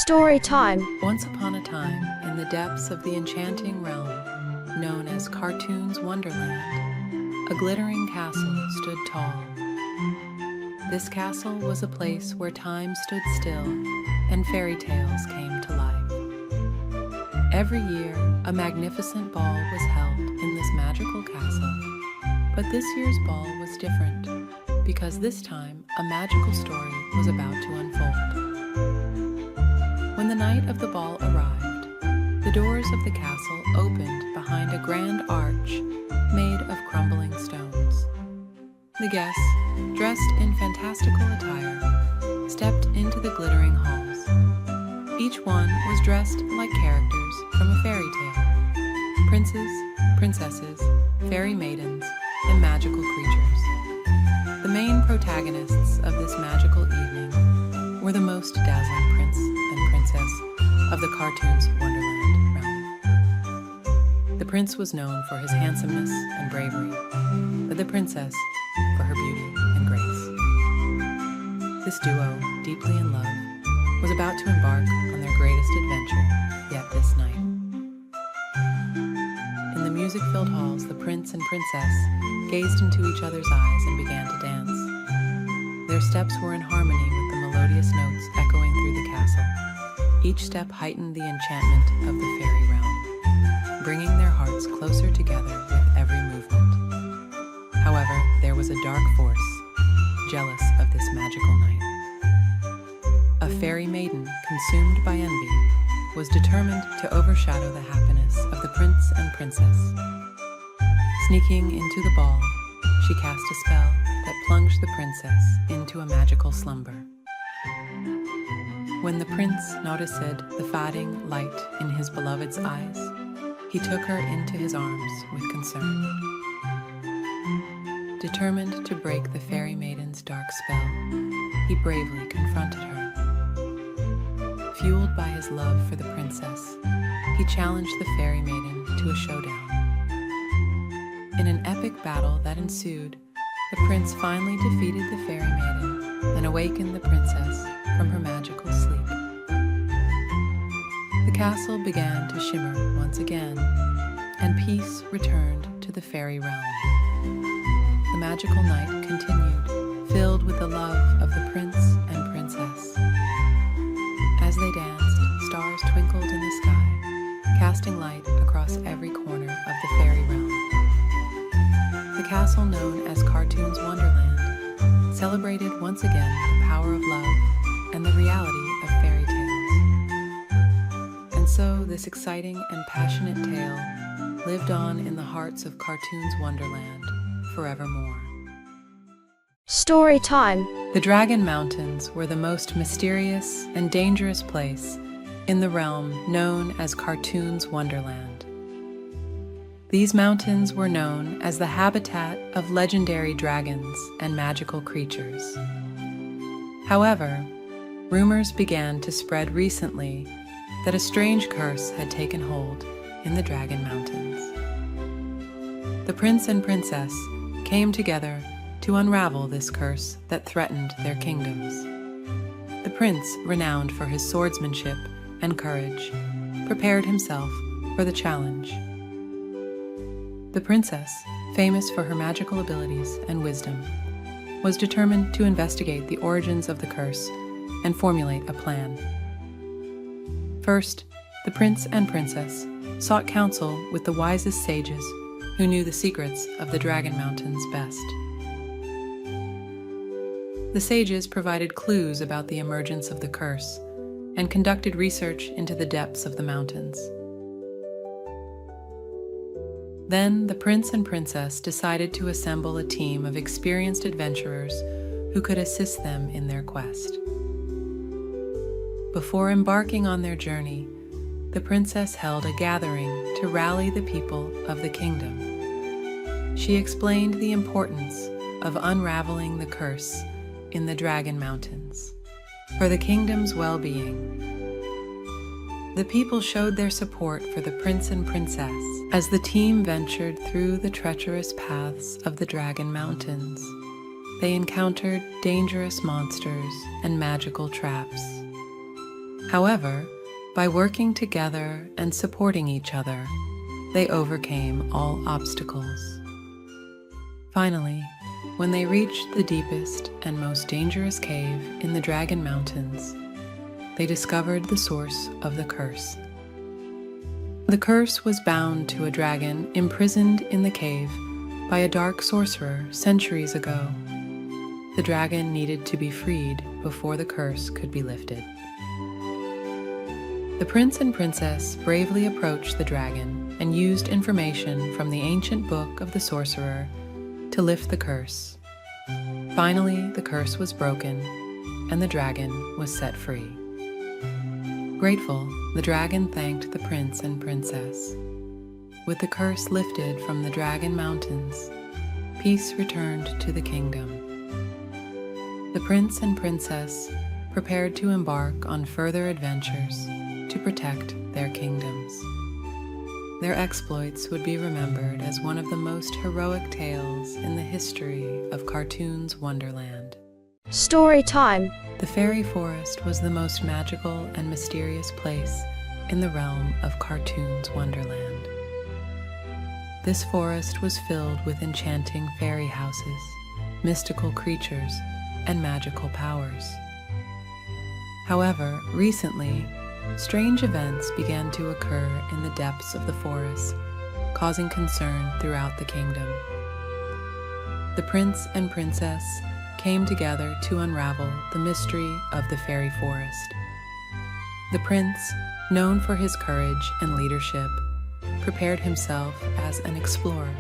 Story time. Once upon a time, in the depths of the enchanting realm, known as Cartoon's Wonderland, a glittering castle stood tall. This castle was a place where time stood still and fairy tales came to life. Every year, a magnificent ball was held in this magical castle, but this year's ball was different because this time a magical story was about to unfold. When the night of the ball arrived, the doors of the castle opened behind a grand arch made of crumbling stones. The guests, dressed in fantastical attire, stepped into the glittering halls. Each one was dressed like characters from a fairy tale: princes, princesses, fairy maidens, and magical creatures. The main protagonists of this magical evening were the most dazzling prince and princess of the Cartoon's Wonderland realm. The prince was known for his handsomeness and bravery, but the princess for her beauty and grace. This duo, deeply in love, was about to embark on their greatest adventure yet this night. In the music-filled halls, the prince and princess gazed into each other's eyes and began to dance. Their steps were in harmony with the melodious notes echoing through the castle. Each step heightened the enchantment of the fairy realm, bringing their hearts closer together with every movement. However, there was a dark force, jealous of this magical night. A fairy maiden, consumed by envy, was determined to overshadow the happiness of the prince and princess. Sneaking into the ball, she cast a spell that plunged the princess into a magical slumber. When the prince noticed the fading light in his beloved's eyes, he took her into his arms with concern. Determined to break the fairy maiden's dark spell, he bravely confronted her. Fueled by his love for the princess, he challenged the fairy maiden to a showdown. In an epic battle that ensued, the prince finally defeated the fairy maiden and awakened the princess from her magical sleep. The castle began to shimmer once again, and peace returned to the fairy realm. The magical night continued, filled with the love of the prince and princess. As they danced, stars twinkled in the sky, casting light across every corner of the fairy realm. The castle known as Cartoon's Wonderland celebrated once again the power of love and the reality of fairy tales. And so this exciting and passionate tale lived on in the hearts of Cartoon's Wonderland forevermore. Story time. The Dragon Mountains were the most mysterious and dangerous place in the realm known as Cartoon's Wonderland. These mountains were known as the habitat of legendary dragons and magical creatures. However, rumors began to spread recently that a strange curse had taken hold in the Dragon Mountains. The prince and princess came together to unravel this curse that threatened their kingdoms. The prince, renowned for his swordsmanship and courage, prepared himself for the challenge. The princess, famous for her magical abilities and wisdom, was determined to investigate the origins of the curse and formulate a plan. First, the prince and princess sought counsel with the wisest sages who knew the secrets of the Dragon Mountains best. The sages provided clues about the emergence of the curse and conducted research into the depths of the mountains. Then the prince and princess decided to assemble a team of experienced adventurers who could assist them in their quest. Before embarking on their journey, the princess held a gathering to rally the people of the kingdom. She explained the importance of unraveling the curse in the Dragon Mountains for the kingdom's well-being. The people showed their support for the prince and princess as the team ventured through the treacherous paths of the Dragon Mountains. They encountered dangerous monsters and magical traps. However, by working together and supporting each other, they overcame all obstacles. Finally, when they reached the deepest and most dangerous cave in the Dragon Mountains, they discovered the source of the curse. The curse was bound to a dragon imprisoned in the cave by a dark sorcerer centuries ago. The dragon needed to be freed before the curse could be lifted. The prince and princess bravely approached the dragon and used information from the ancient book of the sorcerer to lift the curse. Finally, the curse was broken, and the dragon was set free. Grateful, the dragon thanked the prince and princess. With the curse lifted from the Dragon Mountains, peace returned to the kingdom. The prince and princess prepared to embark on further adventures to protect their kingdoms. Their exploits would be remembered as one of the most heroic tales in the history of cartoons Wonderland. Story time. The fairy forest was the most magical and mysterious place in the realm of cartoons Wonderland. This forest was filled with enchanting fairy houses, mystical creatures, and magical powers. However, recently, strange events began to occur in the depths of the forest, causing concern throughout the kingdom. The prince and princess came together to unravel the mystery of the fairy forest. The prince, known for his courage and leadership, prepared himself as an explorer.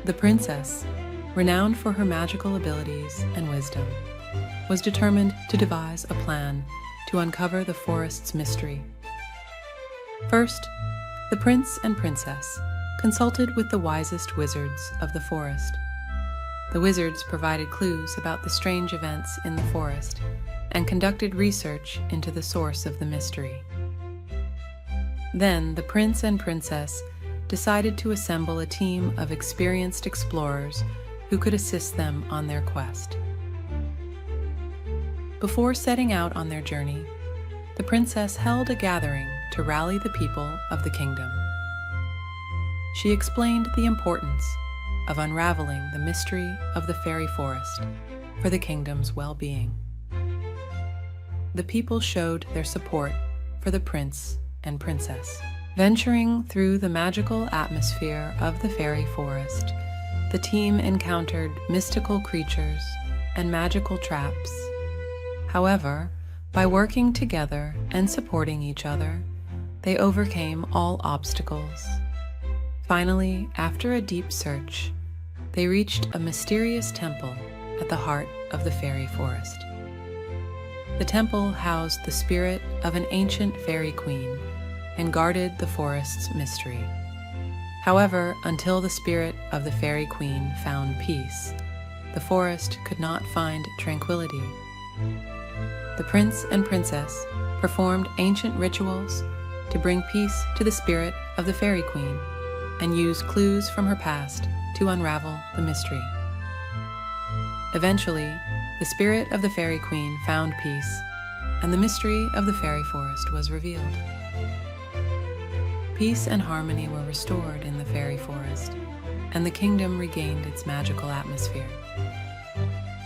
The princess, renowned for her magical abilities and wisdom, was determined to devise a plan to uncover the forest's mystery. First, the prince and princess consulted with the wisest wizards of the forest. The wizards provided clues about the strange events in the forest and conducted research into the source of the mystery. Then the prince and princess decided to assemble a team of experienced explorers who could assist them on their quest. Before setting out on their journey, the princess held a gathering to rally the people of the kingdom. She explained the importance of unraveling the mystery of the fairy forest for the kingdom's well-being. The people showed their support for the prince and princess. Venturing through the magical atmosphere of the fairy forest, the team encountered mystical creatures and magical traps. However, by working together and supporting each other, they overcame all obstacles. Finally, after a deep search, they reached a mysterious temple at the heart of the fairy forest. The temple housed the spirit of an ancient fairy queen and guarded the forest's mystery. However, until the spirit of the fairy queen found peace, the forest could not find tranquility. The prince and princess performed ancient rituals to bring peace to the spirit of the fairy queen and used clues from her past to unravel the mystery. Eventually, the spirit of the fairy queen found peace, and the mystery of the fairy forest was revealed. Peace and harmony were restored in the fairy forest, and the kingdom regained its magical atmosphere.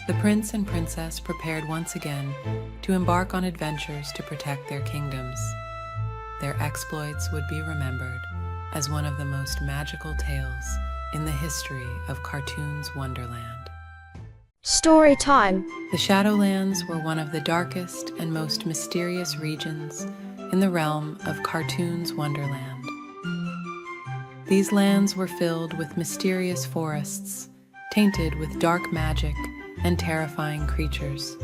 The prince and princess prepared once again to embark on adventures to protect their kingdoms. Their exploits would be remembered as one of the most magical tales in the history of cartoons Wonderland. Story time. The Shadowlands were one of the darkest and most mysterious regions in the realm of cartoons Wonderland. These lands were filled with mysterious forests, tainted with dark magic and terrifying creatures.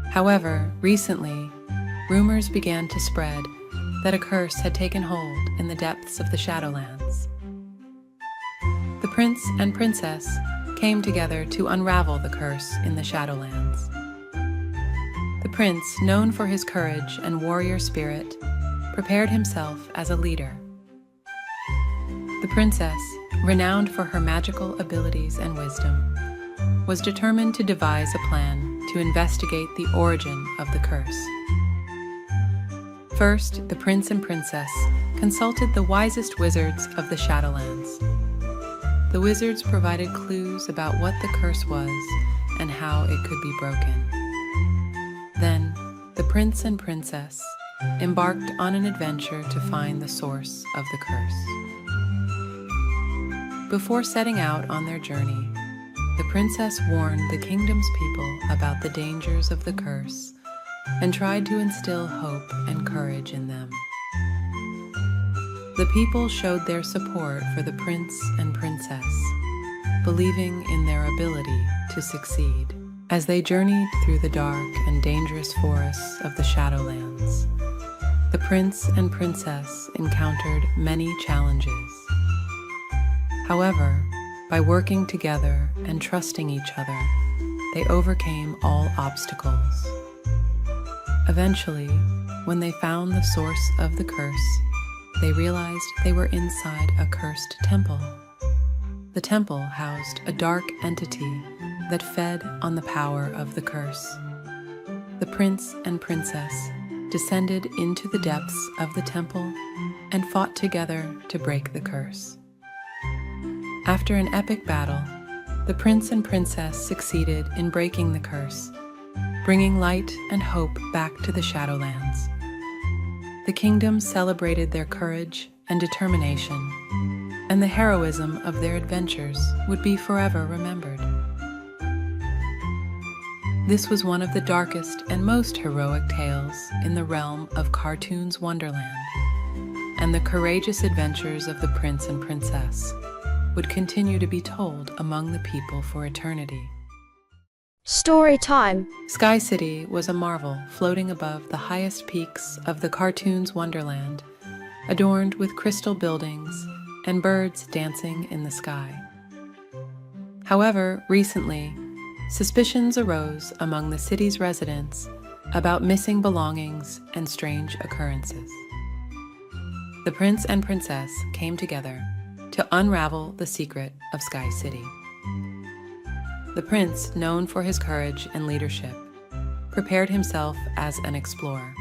However, recently, rumors began to spread that a curse had taken hold in the depths of the Shadowlands. The prince and princess came together to unravel the curse in the Shadowlands. The prince, known for his courage and warrior spirit, prepared himself as a leader. The princess, renowned for her magical abilities and wisdom, was determined to devise a plan to investigate the origin of the curse. First, the prince and princess consulted the wisest wizards of the Shadowlands. The wizards provided clues about what the curse was and how it could be broken. Then, the prince and princess embarked on an adventure to find the source of the curse. Before setting out on their journey, the princess warned the kingdom's people about the dangers of the curse and tried to instill hope and courage in them. The people showed their support for the prince and princess, believing in their ability to succeed. As they journeyed through the dark and dangerous forests of the Shadowlands, the prince and princess encountered many challenges. However, by working together and trusting each other, they overcame all obstacles. Eventually, when they found the source of the curse, they realized they were inside a cursed temple. The temple housed a dark entity that fed on the power of the curse. The prince and princess descended into the depths of the temple and fought together to break the curse. After an epic battle, the prince and princess succeeded in breaking the curse, bringing light and hope back to the Shadowlands. The kingdom celebrated their courage and determination, and the heroism of their adventures would be forever remembered. This was one of the darkest and most heroic tales in the realm of cartoons Wonderland, and the courageous adventures of the prince and princess would continue to be told among the people for eternity. Story time. Sky City was a marvel floating above the highest peaks of the cartoons Wonderland, adorned with crystal buildings and birds dancing in the sky. However, recently, suspicions arose among the city's residents about missing belongings and strange occurrences. The prince and princess came together to unravel the secret of Sky City. The prince, known for his courage and leadership, prepared himself as an explorer.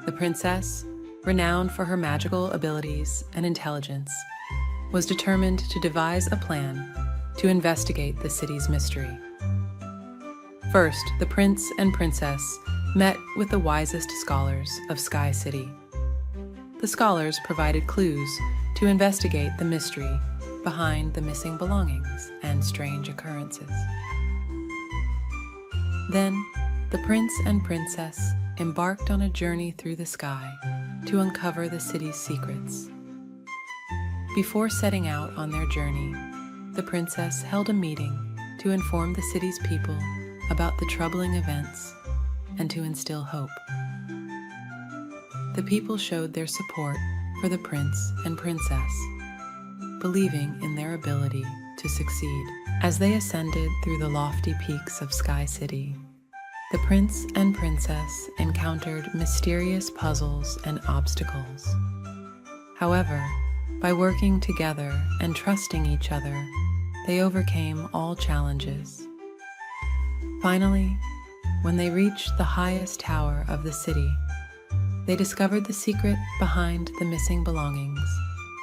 The princess, renowned for her magical abilities and intelligence, was determined to devise a plan to investigate the city's mystery. First, the prince and princess met with the wisest scholars of Sky City. The scholars provided clues to investigate the mystery behind the missing belongings and strange occurrences. Then, the prince and princess embarked on a journey through the sky to uncover the city's secrets. Before setting out on their journey, the princess held a meeting to inform the city's people about the troubling events and to instill hope. The people showed their support for the prince and princess, believing in their ability to succeed. As they ascended through the lofty peaks of Sky City, the prince and princess encountered mysterious puzzles and obstacles. However, by working together and trusting each other, they overcame all challenges. Finally, when they reached the highest tower of the city, they discovered the secret behind the missing belongings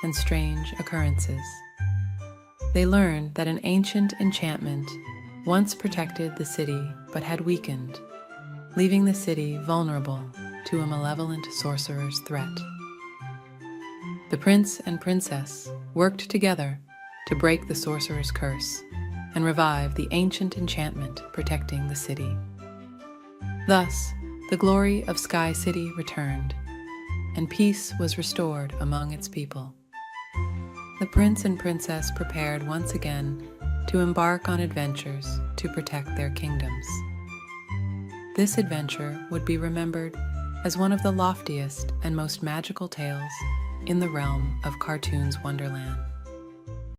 and strange occurrences. They learned that an ancient enchantment once protected the city but had weakened, leaving the city vulnerable to a malevolent sorcerer's threat. The prince and princess worked together to break the sorcerer's curse and revive the ancient enchantment protecting the city. Thus, the glory of Sky City returned, and peace was restored among its people. The prince and princess prepared once again to embark on adventures to protect their kingdoms. This adventure would be remembered as one of the loftiest and most magical tales in the realm of cartoons Wonderland.